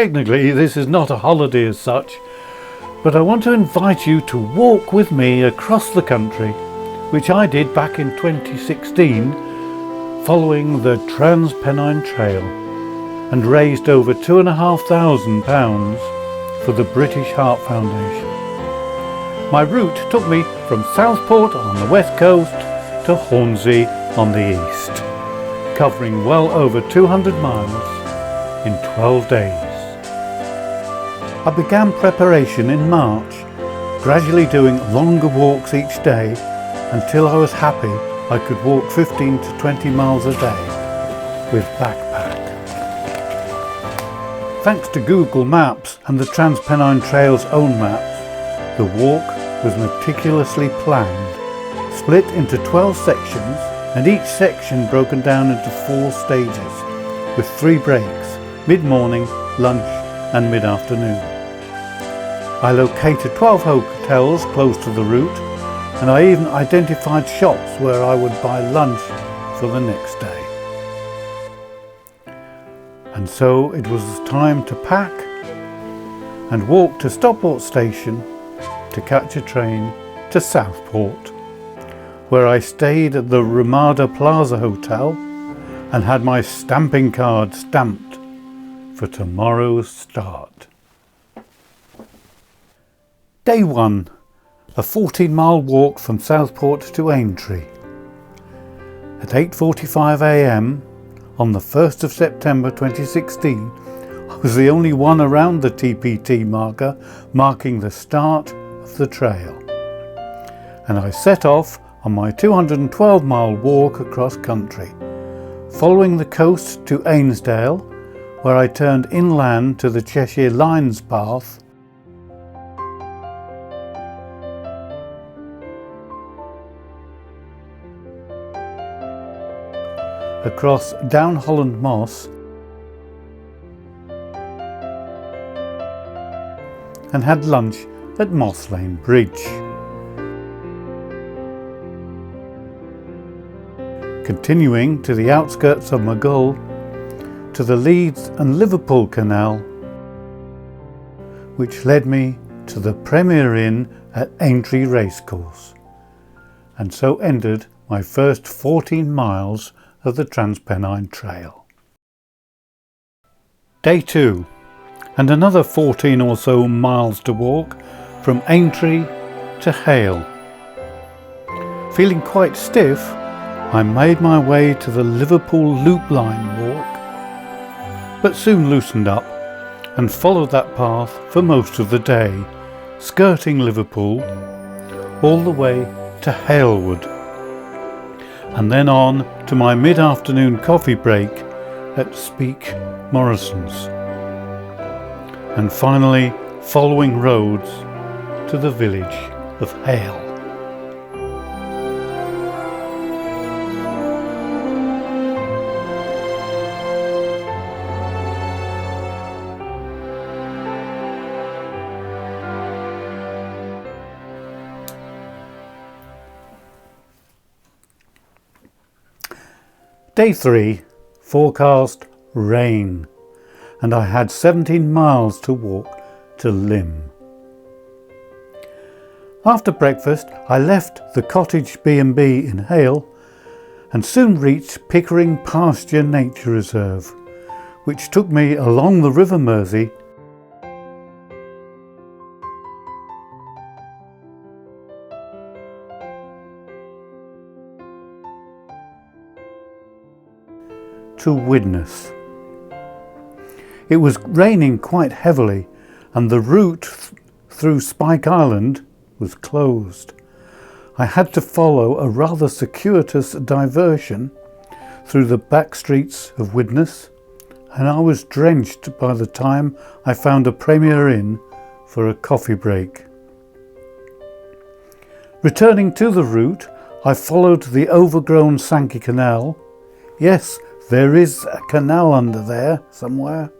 technically this is not a holiday as such, but I want to invite you to walk with me across the country, which I did back in 2016 following the Trans Pennine Trail, and raised over £2,500 for the British Heart Foundation. My route took me from Southport on the west coast to Hornsea on the east, covering well over 200 miles in 12 days. I began preparation in March, gradually doing longer walks each day until I was happy I could walk 15 to 20 miles a day with backpack. Thanks to Google Maps and the Trans Pennine Trail's own maps, the walk was meticulously planned, split into 12 sections and each section broken down into 4 stages with 3 breaks, mid-morning, lunch and mid-afternoon. I located 12 hotels close to the route, and I even identified shops where I would buy lunch for the next day. And so it was time to pack and walk to Southport station to catch a train to Southport, where I stayed at the Ramada Plaza Hotel and had my stamping card stamped for tomorrow's start. Day 1, a 14-mile walk from Southport to Aintree. At 8:45 a.m. on the 1st of September 2016, I was the only one around the TPT marker marking the start of the trail. And I set off on my 212-mile walk across country, following the coast to Ainsdale, where I turned inland to the Cheshire Lines path, across Down Holland Moss and had lunch at Moss Lane Bridge. Continuing to the outskirts of Maghull to the Leeds and Liverpool Canal, which led me to the Premier Inn at Aintree Racecourse, and so ended my first 14 miles of the Trans Pennine Trail. Day 2, and another 14 or so miles to walk from Aintree to Hale. Feeling quite stiff, I made my way to the Liverpool Loop Line walk, but soon loosened up and followed that path for most of the day, skirting Liverpool all the way to Halewood, and then on to my mid-afternoon coffee break at Speak Morrison's, and finally following roads to the village of Hale. Day 3, forecast rain, and I had 17 miles to walk to Lymm. After breakfast, I left the cottage B&B in Hale and soon reached Pickering Pasture Nature Reserve, which took me along the River Mersey to Widnes. It was raining quite heavily and the route through Spike Island was closed. I had to follow a rather circuitous diversion through the back streets of Widnes, and I was drenched by the time I found a Premier Inn for a coffee break. Returning to the route, I followed the overgrown Sankey Canal. Yes, there is a canal under there somewhere.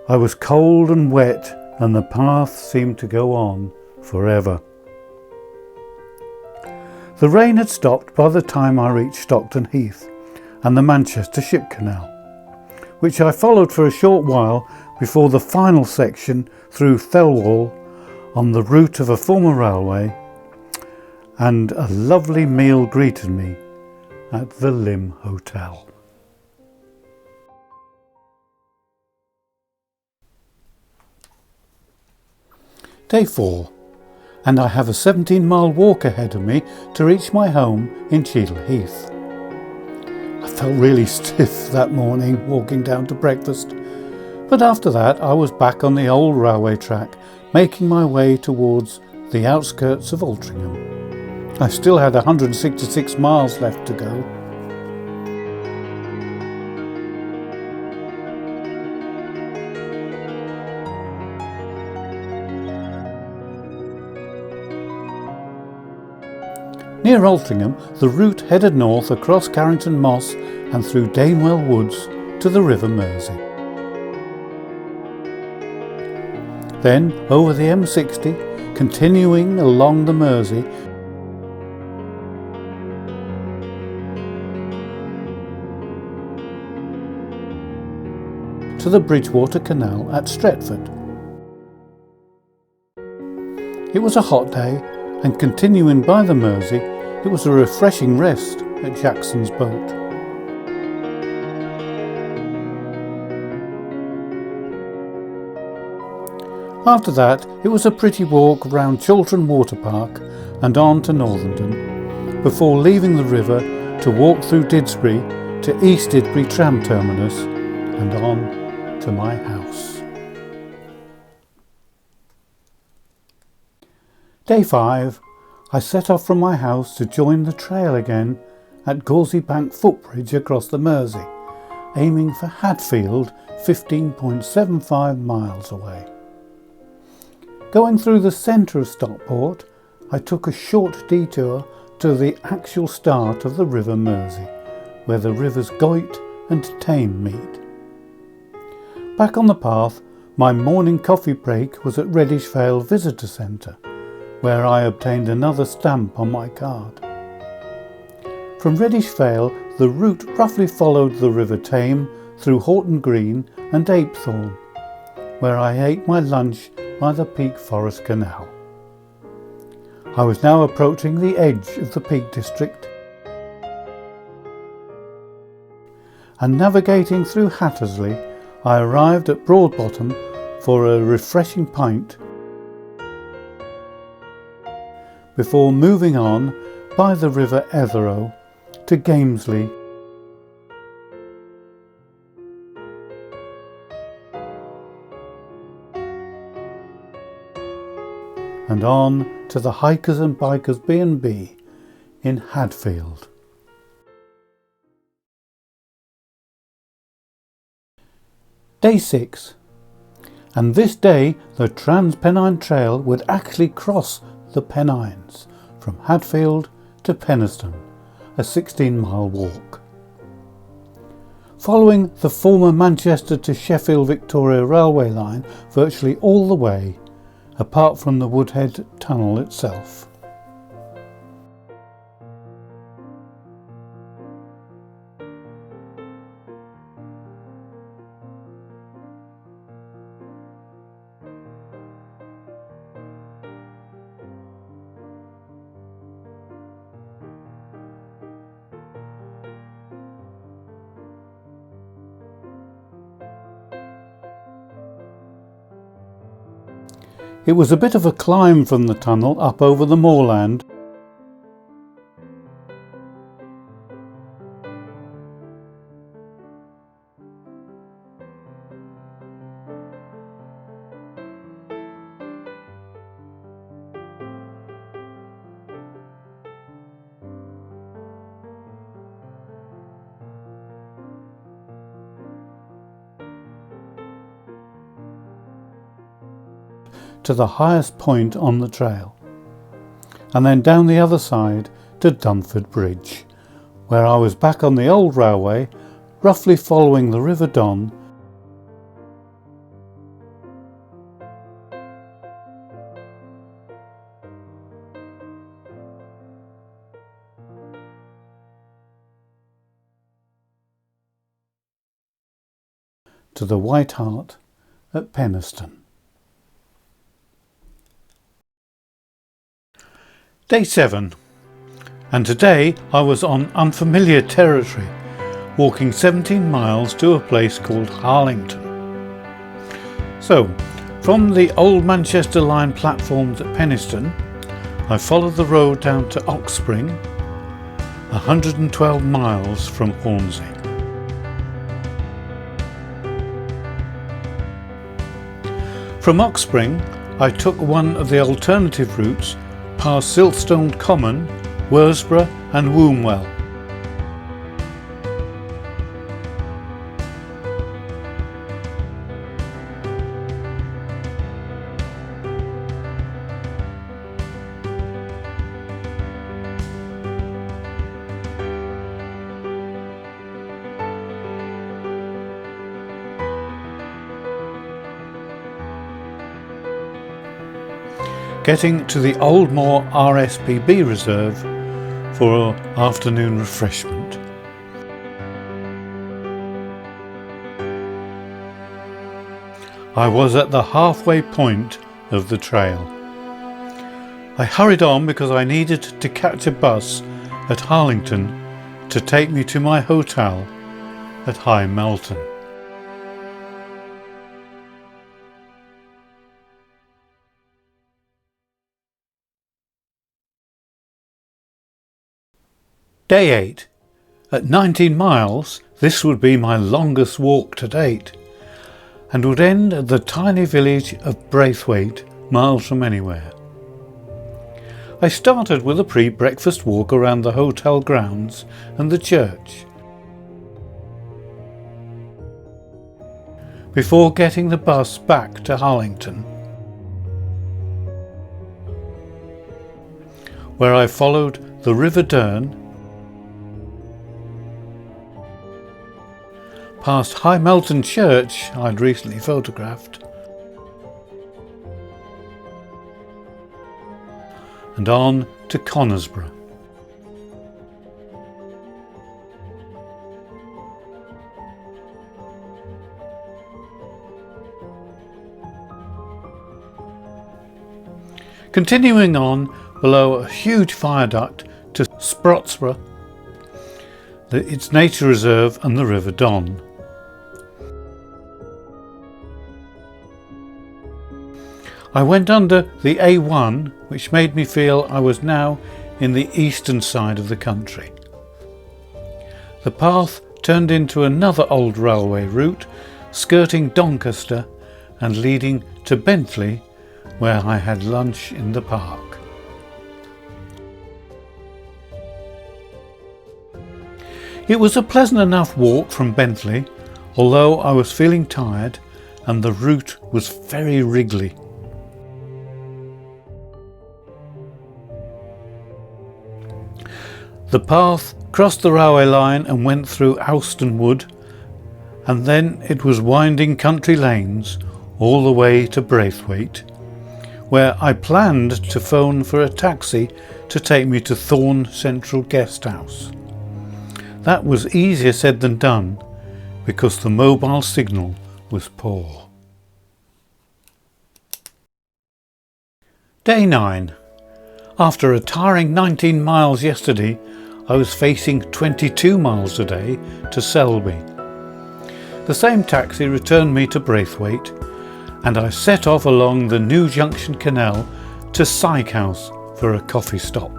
I was cold and wet, and the path seemed to go on forever. The rain had stopped by the time I reached Stockton Heath and the Manchester Ship Canal, which I followed for a short while before the final section through Fellwall on the route of a former railway, and a lovely meal greeted me at the Lim Hotel. Day 4, and I have a 17-mile walk ahead of me to reach my home in Cheadle Heath. I felt really stiff that morning walking down to breakfast, but after that I was back on the old railway track, making my way towards the outskirts of Altrincham. I still had 166 miles left to go. Near Altrincham, the route headed north across Carrington Moss and through Danewell Woods to the River Mersey. Then over the M60, continuing along the Mersey to the Bridgewater Canal at Stretford. It was a hot day, and continuing by the Mersey, it was a refreshing rest at Jackson's Boat. After that, it was a pretty walk round Chiltern Water Park and on to Northenden, before leaving the river to walk through Didsbury to East Didsbury tram terminus and on to my house. Day 5, I set off from my house to join the trail again at Gawsey Bank footbridge across the Mersey, aiming for Hadfield, 15.75 miles away. Going through the centre of Stockport, I took a short detour to the actual start of the River Mersey, where the rivers Goyt and Tame meet. Back on the path, my morning coffee break was at Reddish Vale Visitor Centre, where I obtained another stamp on my card. From Reddish Vale, the route roughly followed the River Tame through Horton Green and Apethorn, where I ate my lunch by the Peak Forest Canal. I was now approaching the edge of the Peak District, and navigating through Hattersley, I arrived at Broadbottom for a refreshing pint before moving on by the River Etherow to Gamesley and on to the Hikers and Bikers B&B in Hadfield. Day 6, and this day the Trans Pennine Trail would actually cross the Pennines from Hadfield to Penistone, a 16-mile walk. Following the former Manchester to Sheffield Victoria railway line virtually all the way, apart from the Woodhead Tunnel itself. It was a bit of a climb from the tunnel up over the moorland, to the highest point on the trail, and then down the other side to Dunford Bridge, where I was back on the old railway, roughly following the River Don to the White Hart at Penistone. Day 7, and today I was on unfamiliar territory, walking 17 miles to a place called Harlington. So, from the old Manchester line platforms at Penistone, I followed the road down to Oxspring, 112 miles from Hornsea. From Oxspring, I took one of the alternative routes past Siltstone Common, Worsborough and Wombwell. Getting to the Old Moor RSPB reserve for afternoon refreshment. I was at the halfway point of the trail. I hurried on because I needed to catch a bus at Harlington to take me to my hotel at High Melton. Day 8. At 19 miles, this would be my longest walk to date, and would end at the tiny village of Braithwaite, miles from anywhere. I started with a pre-breakfast walk around the hotel grounds and the church, before getting the bus back to Harlington, where I followed the River Dearne, past High Melton Church I'd recently photographed, and on to Conisbrough. Continuing on below a huge viaduct to Sprotsborough, its nature reserve and the River Don. I went under the A1, which made me feel I was now in the eastern side of the country. The path turned into another old railway route, skirting Doncaster and leading to Bentley, where I had lunch in the park. It was a pleasant enough walk from Bentley, although I was feeling tired and the route was very wriggly. The path crossed the railway line and went through Alston Wood, and then it was winding country lanes all the way to Braithwaite, where I planned to phone for a taxi to take me to Thorne Central Guest House. That was easier said than done because the mobile signal was poor. Day 9. After a tiring 19 miles yesterday, I was facing 22 miles a day to Selby. The same taxi returned me to Braithwaite, and I set off along the New Junction Canal to Syke House for a coffee stop.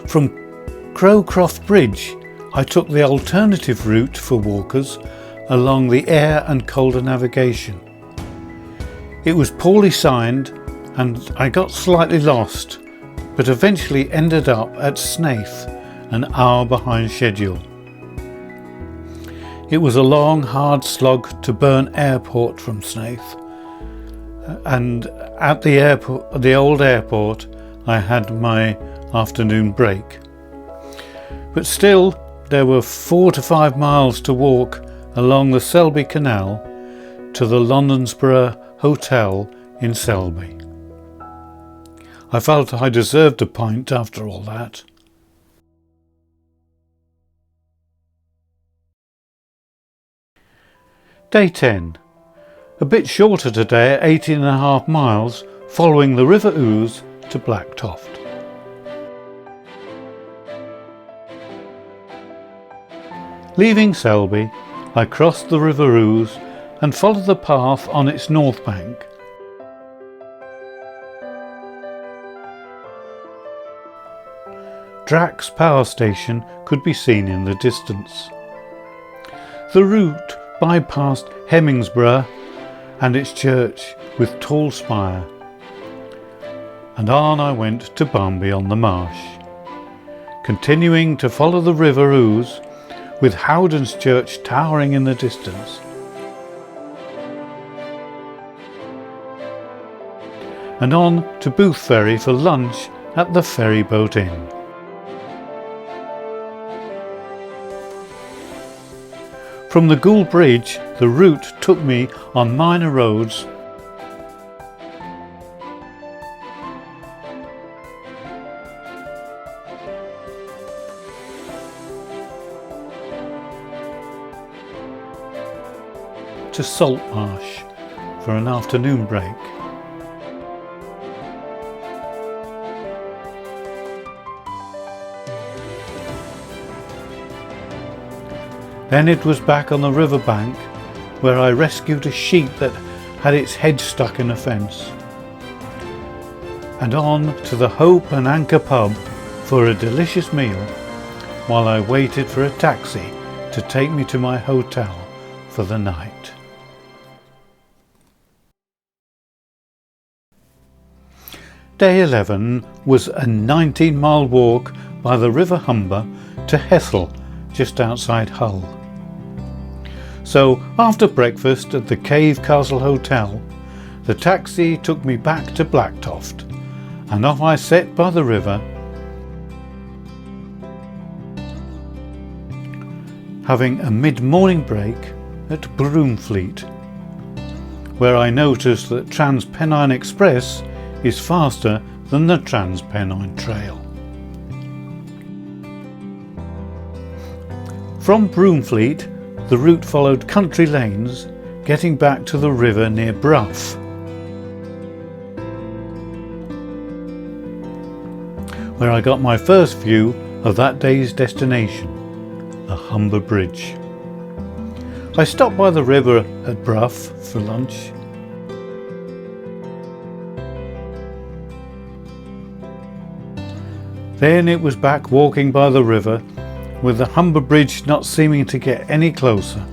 From Crowcroft Bridge, I took the alternative route for walkers along the Air and Calder navigation. It was poorly signed and I got slightly lost, but eventually ended up at Snaith, an hour behind schedule. It was a long, hard slog to Burn Airport from Snaith, and at the old airport, I had my afternoon break. But still, there were 4 to 5 miles to walk along the Selby Canal to the Londonsborough hotel in Selby. I felt I deserved a pint after all that. Day 10. A bit shorter today at 18.5 miles, following the River Ouse to Blacktoft. Leaving Selby, I crossed the River Ouse and followed the path on its north bank. Drax power station could be seen in the distance. The route bypassed Hemmingsborough and its church with tall spire, and on I went to Barnby on the Marsh, continuing to follow the River Ouse with Howden's church towering in the distance. And on to Booth Ferry for lunch at the Ferry Boat Inn. From the Gould Bridge, the route took me on minor roads to Saltmarsh for an afternoon break. Then it was back on the riverbank where I rescued a sheep that had its head stuck in a fence, and on to the Hope and Anchor pub for a delicious meal while I waited for a taxi to take me to my hotel for the night. Day 11 was a 19-mile walk by the River Humber to Hethel, just outside Hull. So after breakfast at the Cave Castle Hotel, the taxi took me back to Blacktoft, and off I set by the river, having a mid-morning break at Broomfleet, where I noticed that Trans Pennine Express is faster than the Trans Pennine Trail. From Broomfleet, the route followed country lanes, getting back to the river near Brough, where I got my first view of that day's destination, the Humber Bridge. I stopped by the river at Brough for lunch. Then it was back walking by the river, with the Humber Bridge not seeming to get any closer.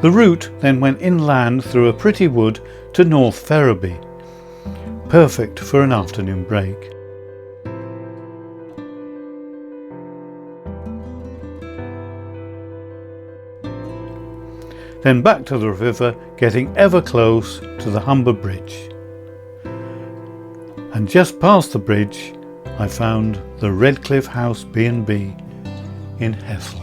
The route then went inland through a pretty wood to North Ferriby, perfect for an afternoon break. Then back to the river, getting ever close to the Humber Bridge. And just past the bridge, I found the Redcliffe House B&B in Hethel.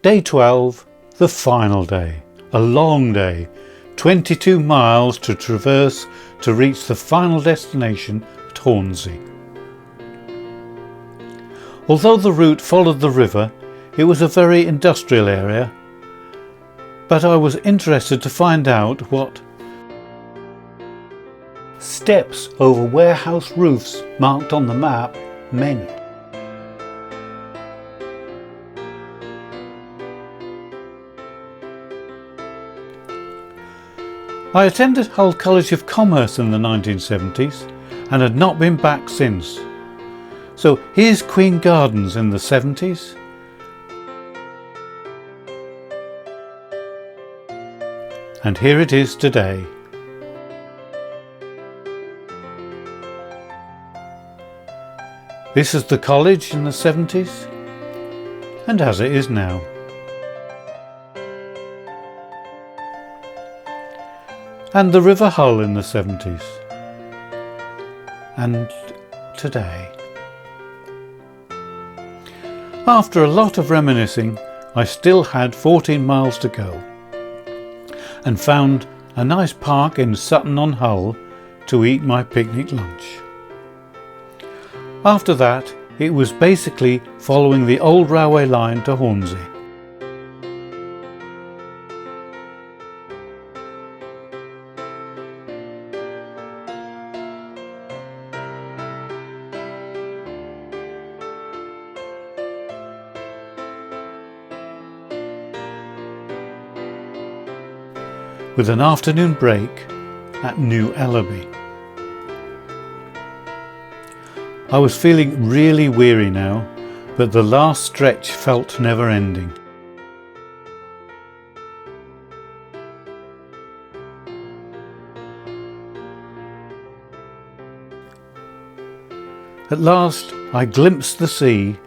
Day 12, the final day, a long day, 22 miles to traverse to reach the final destination at Hornsea. Although the route followed the river, it was a very industrial area, but I was interested to find out what steps over warehouse roofs marked on the map meant. I attended Hull College of Commerce in the 1970s and had not been back since. So here's Queen Gardens in the 70s, and here it is today. This is the college in the 70s, and as it is now. And the River Hull in the 70s, and today. After a lot of reminiscing, I still had 14 miles to go, and found a nice park in Sutton-on-Hull to eat my picnic lunch. After that, it was basically following the old railway line to Hornsea. With an afternoon break at New Ellaby. I was feeling really weary now, but the last stretch felt never ending. At last I glimpsed the sea,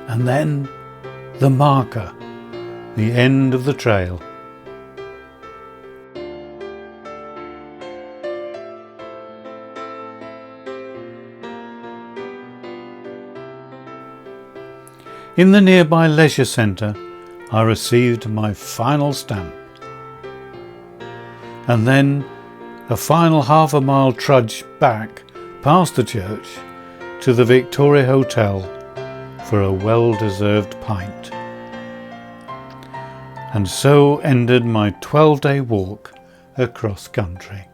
and then the marker, the end of the trail. In the nearby leisure centre, I received my final stamp. And then a final half a mile trudge back past the church to the Victoria Hotel for a well-deserved pint. And so ended my 12-day walk across country.